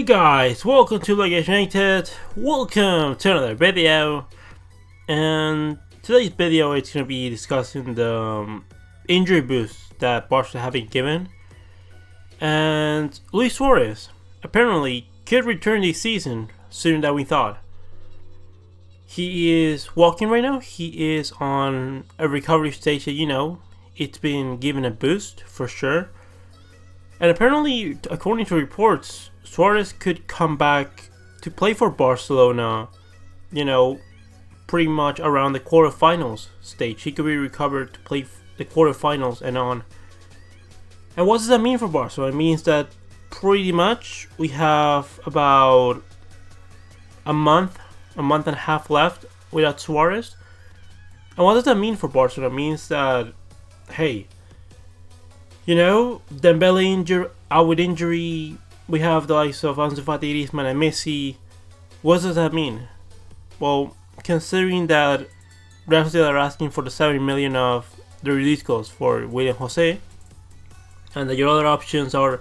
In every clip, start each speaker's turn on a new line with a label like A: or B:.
A: Hey guys, welcome to Location United. Welcome to another video. And today's video is going to be discussing the injury boost that Barcelona have been given. And Luis Suarez apparently could return this season sooner than we thought. He is walking right now. He is on a recovery stage that, it's been given a boost for sure. And apparently, according to reports, Suarez could come back to play for Barcelona, pretty much around the quarterfinals stage. He could be recovered to play the quarterfinals and on. And what does that mean for Barcelona? It means that pretty much we have about a month and a half left without Suarez. And what does that mean for Barcelona? It means that, hey, Dembele out with injury. We have the likes of Ansu Fati, Griezmann, and Messi. What does that mean? Well, considering that Real Sociedad are asking for the 70 million of the release clause for William Jose, and that your other options are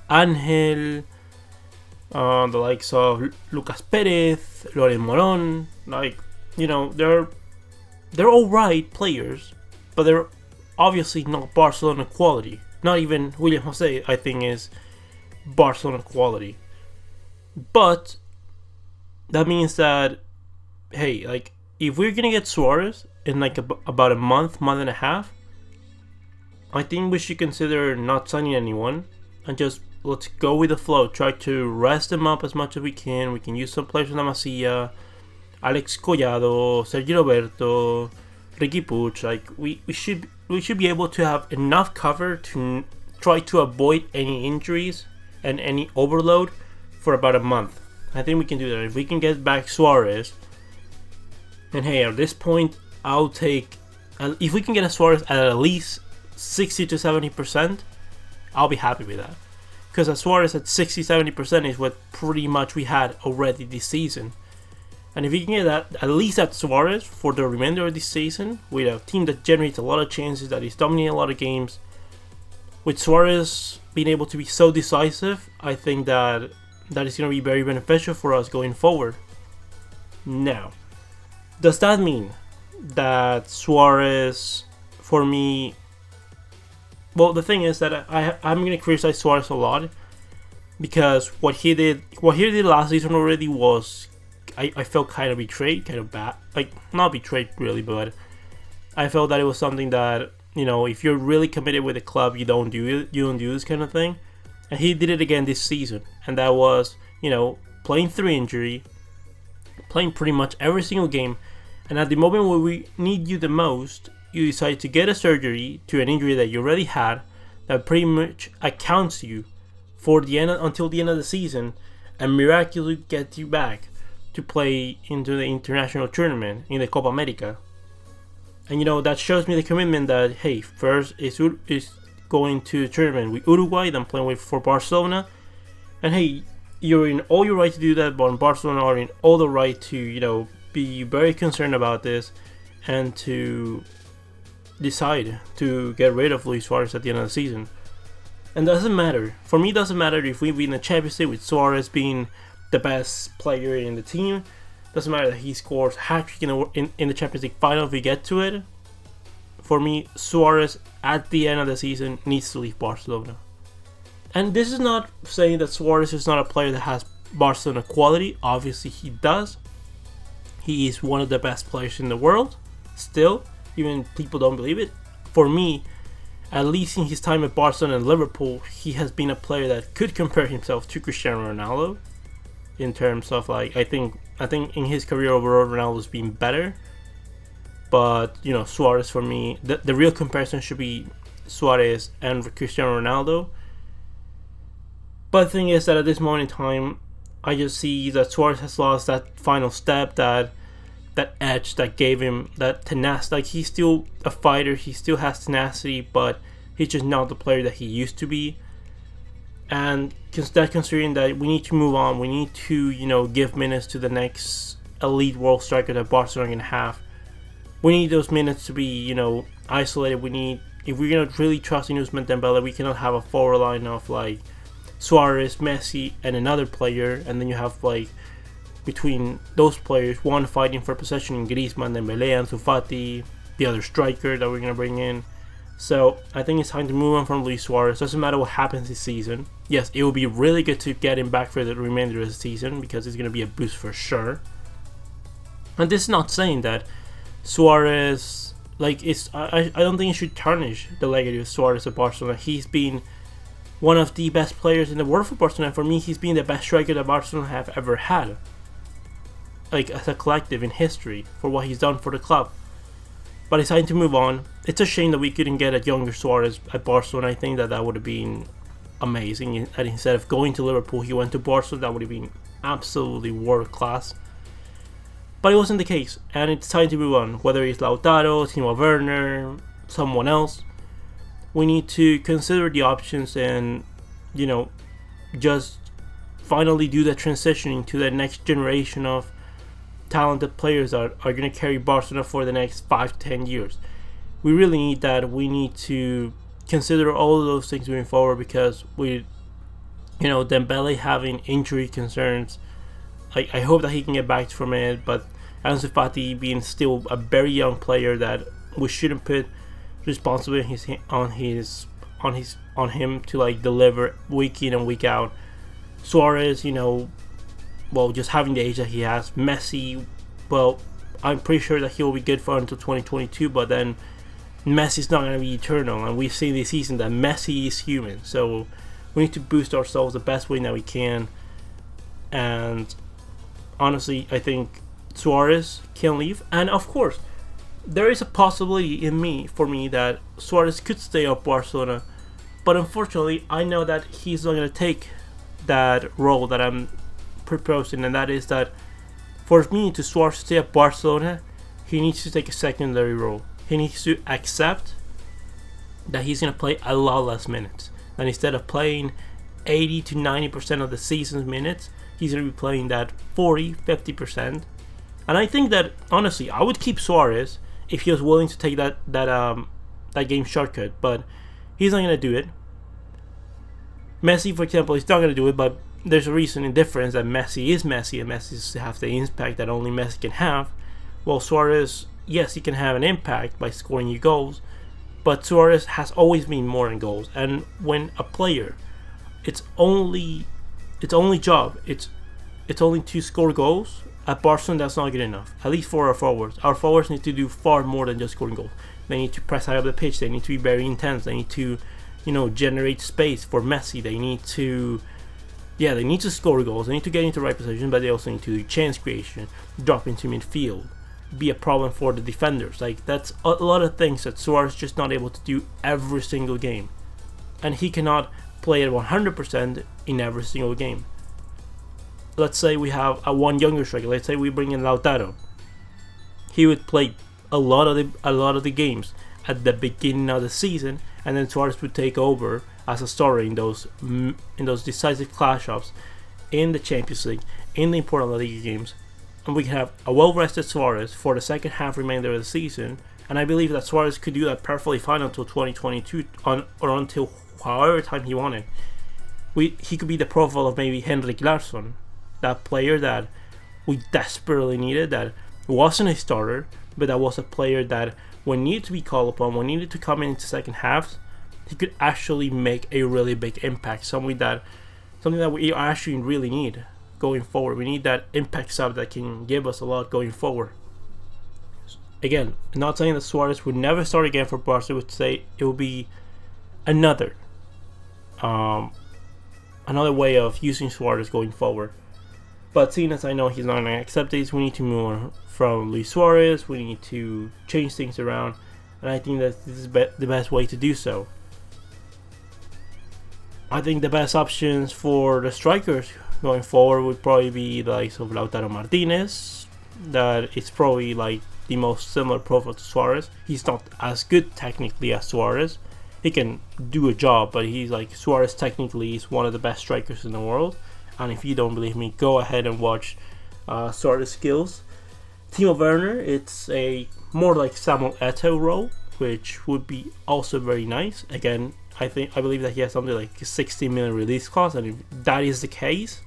A: Angel, the likes of Lucas Perez, Loren Moron. They're all right players, but they're obviously not Barcelona quality. Not even William Jose, I think, is Barcelona quality. But that means that, hey, if we're gonna get Suarez in about a month and a half, I think we should consider not signing anyone and just let's go with the flow. Try to rest them up as much as we can. We can use some players from La Masia, Alex Collado, Sergio Roberto, Ricky Puig. We should be able to have enough cover to try to avoid any injuries and any overload for about a month. I think we can do that. If we can get back Suarez, and hey, at this point, I'll take, if we can get a Suarez at least 60 to 70%, I'll be happy with that. Because a Suarez at 60-70% is what pretty much we had already this season. And if we can get that, at least at Suarez for the remainder of this season, with a team that generates a lot of chances, that is dominating a lot of games, with Suarez being able to be so decisive, I think that is going to be very beneficial for us going forward. Now, does that mean that Suarez, for me, well, the thing is that I'm going to criticize Suarez a lot, because what he did last season already was, I felt kind of betrayed, kind of bad. Not betrayed really, but I felt that it was something that, if you're really committed with the club, you don't do it. You don't do this kind of thing. And he did it again this season. And that was, playing through injury, playing pretty much every single game. And at the moment where we need you the most, you decide to get a surgery to an injury that you already had, that pretty much accounts you for until the end of the season, and miraculously get you back to play into the international tournament in the Copa America. And that shows me the commitment that, hey, first is going to the tournament with Uruguay, then playing for Barcelona. And hey, you're in all your right to do that, but Barcelona are in all the right to, be very concerned about this and to decide to get rid of Luis Suarez at the end of the season. And doesn't matter. For me, it doesn't matter if we win the Champions League with Suarez being the best player in the team. Doesn't matter that he scores hat-trick in the Champions League final if we get to it. For me, Suarez at the end of the season needs to leave Barcelona. And this is not saying that Suarez is not a player that has Barcelona quality. Obviously he does. He is one of the best players in the world. Still, even people don't believe it. For me, at least in his time at Barcelona and Liverpool, he has been a player that could compare himself to Cristiano Ronaldo. In terms of I think in his career overall, Ronaldo's been better. But Suarez, for me, the real comparison should be Suarez and Cristiano Ronaldo. But the thing is that at this moment in time, I just see that Suarez has lost that final step, that edge that gave him that tenacity. He's still a fighter, he still has tenacity, but he's just not the player that he used to be. And considering that we need to move on, we need to, give minutes to the next elite world striker that Barcelona can have. We need those minutes to be, isolated. If we're going to really trust in Ousmane Dembele, we cannot have a forward line of Suarez, Messi, and another player, and then you have like between those players, one fighting for possession in Griezmann, Dembele, Ansu Fati, the other striker that we're gonna bring in. So I think it's time to move on from Luis Suarez. Doesn't matter what happens this season. Yes, it will be really good to get him back for the remainder of the season because it's gonna be a boost for sure. And this is not saying that Suarez, like, I don't think it should tarnish the legacy of Suarez at Barcelona. He's been one of the best players in the world for Barcelona. For me, he's been the best striker that Barcelona have ever had, like as a collective in history, for what he's done for the club. But it's time to move on. It's a shame that we couldn't get a younger Suarez at Barcelona. I think that would have been amazing. And instead of going to Liverpool, he went to Barcelona. That would have been absolutely world class. But it wasn't the case, and it's time to move on. Whether it's Lautaro, Timo Werner, someone else, we need to consider the options and, just finally do the transition into the next generation of talented players that are going to carry Barcelona for the next 5-10 years. We really need that. We need to consider all of those things moving forward because Dembele having injury concerns. I hope that he can get back from it, but Ansu Fati being still a very young player that we shouldn't put responsibility on him to like deliver week in and week out. Suarez, just having the age that he has. Messi, well, I'm pretty sure that he'll be good for until 2022, but then Messi's not going to be eternal, and we've seen this season that Messi is human, so we need to boost ourselves the best way that we can. And honestly, I think Suarez can leave, and of course there is a possibility for me that Suarez could stay at Barcelona, but unfortunately I know that he's not going to take that role that I'm proposing, and that is that for me to Suarez stay at Barcelona, he needs to take a secondary role. He needs to accept that he's going to play a lot less minutes, and instead of playing 80 to 90% of the season's minutes, he's going to be playing that 40-50%. And I think that honestly I would keep Suarez if he was willing to take that game shortcut, but he's not going to do it. Messi, for example, is not going to do it, but there's a reason and difference that Messi is Messi, and Messi has the impact that only Messi can have. Well, Suarez, yes, he can have an impact by scoring you goals, but Suarez has always been more than goals. And when a player, its only job, it's only to score goals. At Barcelona, that's not good enough. At least for our forwards. Our forwards need to do far more than just scoring goals. They need to press high up the pitch. They need to be very intense. They need to, generate space for Messi. They need to, they need to score goals. They need to get into the right position, but they also need to do chance creation, drop into midfield, be a problem for the defenders. Like, that's a lot of things that Suarez is just not able to do every single game. And he cannot play at 100% in every single game. Let's say we have one younger striker. Let's say we bring in Lautaro. He would play a lot of the games at the beginning of the season, and then Suarez would take over as a starter in those decisive clash-ups in the Champions League, in the important La Liga games, and we can have a well-rested Suarez for the second half remainder of the season. And I believe that Suarez could do that perfectly fine until 2022 or until however time he wanted. He could be the profile of maybe Henrik Larsson, that player that we desperately needed, that wasn't a starter, but that was a player that when needed to be called upon, when needed to come into second halves, he could actually make a really big impact. Something that we actually really need going forward. We need that impact sub that can give us a lot going forward. Again, not saying that Suarez would never start again for Barca. I would say it would be another way of using Suarez going forward. But seeing as I know he's not going to accept this, we need to move on from Luis Suarez. We need to change things around, and I think that this is the best way to do so. I think the best options for the strikers going forward would probably be the likes of Lautaro Martinez. That it's probably like the most similar profile to Suarez. He's not as good technically as Suarez. He can do a job, but he's like Suarez technically is one of the best strikers in the world. And if you don't believe me, go ahead and watch Suarez skills. Timo Werner, it's a more like Samuel Eto'o role, which would be also very nice. Again, I believe that he has something like 60 million release clause, and if that is the case,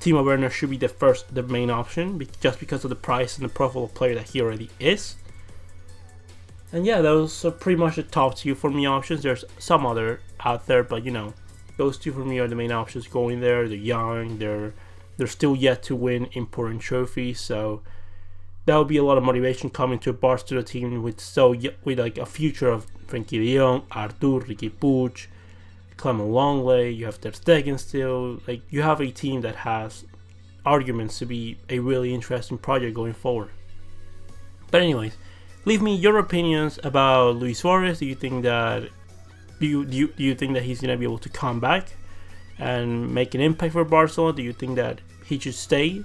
A: Timo Werner should be the main option, just because of the price and the profile of player that he already is. And yeah, those are pretty much the top two for me options. There's some other out there, but those two for me are the main options going there. They're young, they're still yet to win important trophies, so that would be a lot of motivation coming to a Barcelona team with like a future of Frenkie de Jong, Artur, Riqui Puig, Clement Longley. You have Ter Stegen still. Like, you have a team that has arguments to be a really interesting project going forward. But anyways, leave me your opinions about Luis Suarez. Do you think that he's gonna be able to come back and make an impact for Barcelona? Do you think that he should stay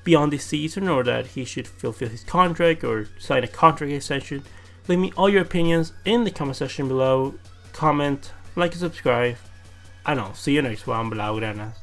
A: beyond this season, or that he should fulfill his contract or sign a contract extension? Leave me all your opinions in the comment section below. Comment, like, and subscribe. And I'll see you next one. Blaugranas.